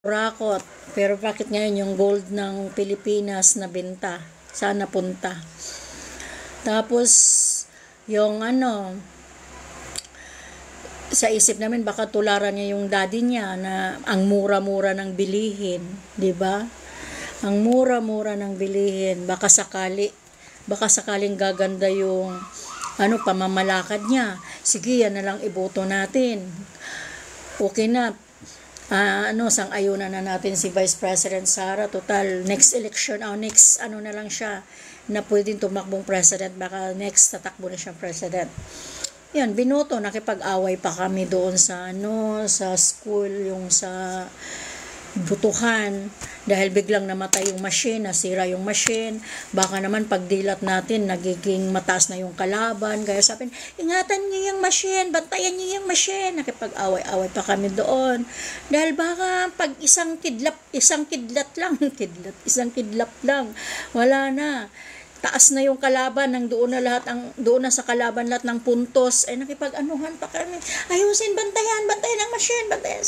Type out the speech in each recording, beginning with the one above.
Rakot. Pero bakit ngayon yung gold ng Pilipinas na benta? Saan napunta? Tapos, yung sa isip namin baka tularan niya yung daddy niya na ang mura-mura ng bilihin, 'di ba? Ang mura-mura ng bilihin, baka sakaling gaganda yung pamamalakad niya. Sige, yan na lang iboto natin. Okay na. Sang-ayunan na natin si Vice President Sara. Total, next election, next na lang siya na pwedeng tumakbong president. Baka next tatakbo na siyang president. Yan, binoto, nakipag-away pa kami doon sa school, yung sa butuhan, dahil biglang namatay yung machine, nasira yung machine, baka naman pagdilat natin, nagiging mataas na yung kalaban, kaya sabi, ingatan niyo yung machine, bantayan niyo yung machine, nakipag-away-away pa kami doon, dahil baka pag isang kidlat lang, wala na, taas na yung kalaban, doon na sa kalaban lahat ng puntos, nakipag-anuhan pa kami, ayusin, bantayan ang machine, bantayan.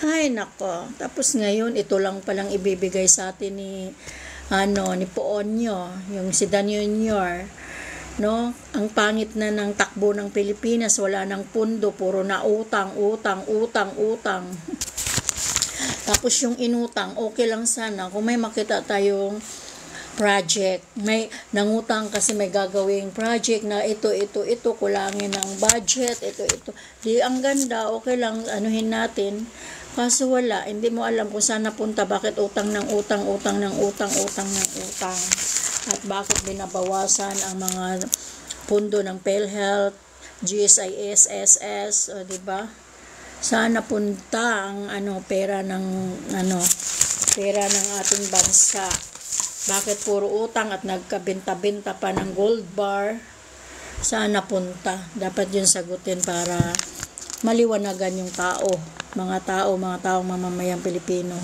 Ay, nako. Tapos ngayon, ito lang palang ibibigay sa atin ni Poonyo, yung si Dan Junior. No? Ang pangit na ng takbo ng Pilipinas, wala nang pundo, puro na utang. Tapos yung inutang, okay lang sana. Kung may makita tayong project, may nangutang kasi may gagawing project na ito, kulangin ng budget, ito. Di, ang ganda, okay lang, anuhin natin. Kaso wala, hindi mo alam kung saan napunta, bakit utang ng utang. At bakit binabawasan ang mga pundo ng PhilHealth, GSIS, SS, di ba? Saan napunta ang pera ng ating bansa? Bakit puro utang at nagkabenta-benta pa ng gold bar? Saan napunta? Dapat yun sagutin para maliwanagan yung mga taong mamamayang Pilipino.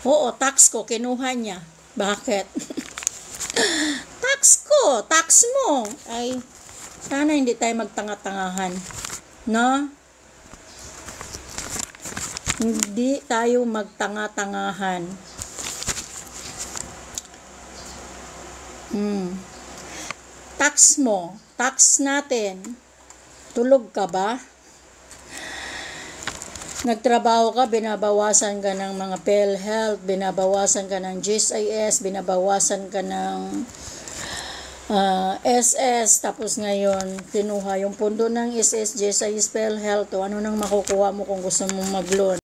Oo, tax ko, kinuha niya. Bakit? Tax mo. Ay, sana hindi tayo magtanga-tangahan. No? Hindi tayo magtanga-tangahan. Tax mo. Tax natin. Tulog ka ba? Nagtrabaho ka, binabawasan ka ng mga PhilHealth, binabawasan ka ng GSIS, binabawasan ka ng SS, tapos ngayon, kinuha yung pundo ng SS, GSIS, PhilHealth, o ano nang makukuha mo kung gusto mong mag-loan.